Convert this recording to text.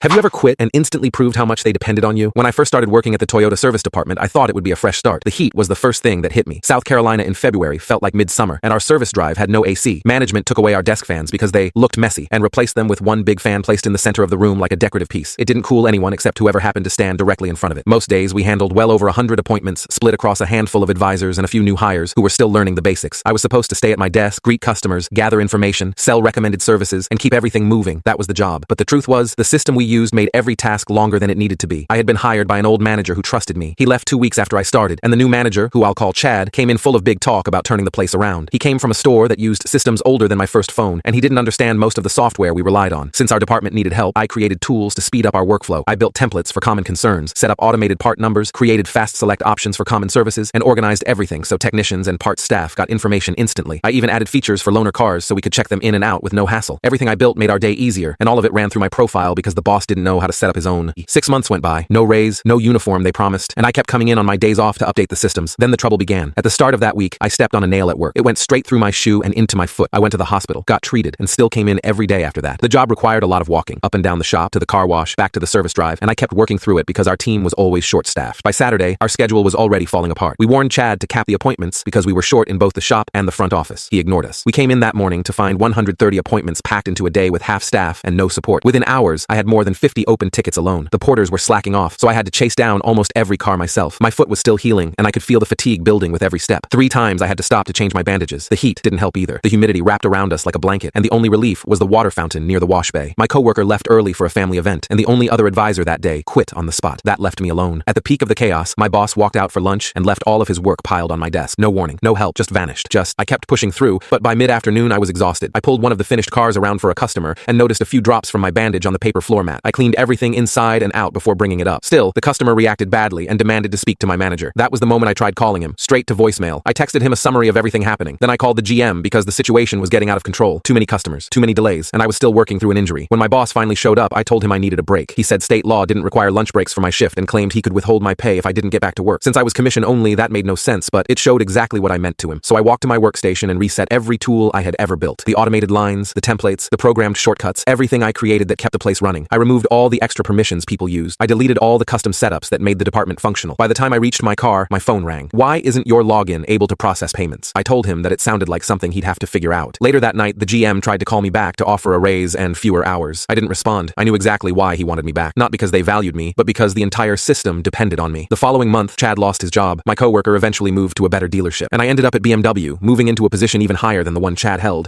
Have you ever quit and instantly proved how much they depended on you? When I first started working at the Toyota service department, I thought it would be a fresh start. The heat was the first thing that hit me. South Carolina in February felt like midsummer, and our service drive had no AC. Management took away our desk fans because they looked messy and replaced them with one big fan placed in the center of the room like a decorative piece. It didn't cool anyone except whoever happened to stand directly in front of it. Most days, we handled well over 100 appointments, split across a handful of advisors and a few new hires who were still learning the basics. I was supposed to stay at my desk, greet customers, gather information, sell recommended services, and keep everything moving. That was the job. But the truth was, the system we used made every task longer than it needed to be. I had been hired by an old manager who trusted me. He left 2 weeks after I started, and the new manager, who I'll call Chad, came in full of big talk about turning the place around. He came from a store that used systems older than my first phone, and he didn't understand most of the software we relied on. Since our department needed help, I created tools to speed up our workflow. I built templates for common concerns, set up automated part numbers, created fast select options for common services, and organized everything so technicians and parts staff got information instantly. I even added features for loaner cars so we could check them in and out with no hassle. Everything I built made our day easier, and all of it ran through my profile because the boss didn't know how to set up his own. 6 months went by, no raise, no uniform they promised, and I kept coming in on my days off to update the systems. Then the trouble began. At the start of that week, I stepped on a nail at work. It went straight through my shoe and into my foot. I went to the hospital, got treated, and still came in every day after that. The job required a lot of walking, up and down the shop, to the car wash, back to the service drive, and I kept working through it because our team was always short-staffed. By Saturday, our schedule was already falling apart. We warned Chad to cap the appointments because we were short in both the shop and the front office. He ignored us. We came in that morning to find 130 appointments packed into a day with half staff and no support. Within hours, I had more than 50 open tickets alone. The porters were slacking off, so I had to chase down almost every car myself. My foot was still healing, and I could feel the fatigue building with every step. 3 times I had to stop to change my bandages. The heat didn't help either. The humidity wrapped around us like a blanket, and the only relief was the water fountain near the wash bay. My coworker left early for a family event, and the only other advisor that day quit on the spot. That left me alone. At the peak of the chaos, my boss walked out for lunch and left all of his work piled on my desk. No warning, no help, just vanished. I kept pushing through, but by mid-afternoon I was exhausted. I pulled one of the finished cars around for a customer and noticed a few drops from my bandage on the paper floor mat. I cleaned everything inside and out before bringing it up. Still, the customer reacted badly and demanded to speak to my manager. That was the moment I tried calling him, straight to voicemail. I texted him a summary of everything happening. Then I called the GM because the situation was getting out of control. Too many customers, too many delays, and I was still working through an injury. When my boss finally showed up, I told him I needed a break. He said state law didn't require lunch breaks for my shift and claimed he could withhold my pay if I didn't get back to work. Since I was commission only, that made no sense, but it showed exactly what I meant to him. So I walked to my workstation and reset every tool I had ever built. The automated lines, the templates, the programmed shortcuts, everything I created that kept the place running. I removed all the extra permissions people used. I deleted all the custom setups that made the department functional. By the time I reached my car, my phone rang. Why isn't your login able to process payments? I told him that it sounded like something he'd have to figure out. Later that night, the GM tried to call me back to offer a raise and fewer hours. I didn't respond. I knew exactly why he wanted me back. Not because they valued me, but because the entire system depended on me. The following month, Chad lost his job. My coworker eventually moved to a better dealership, and I ended up at BMW, moving into a position even higher than the one Chad held.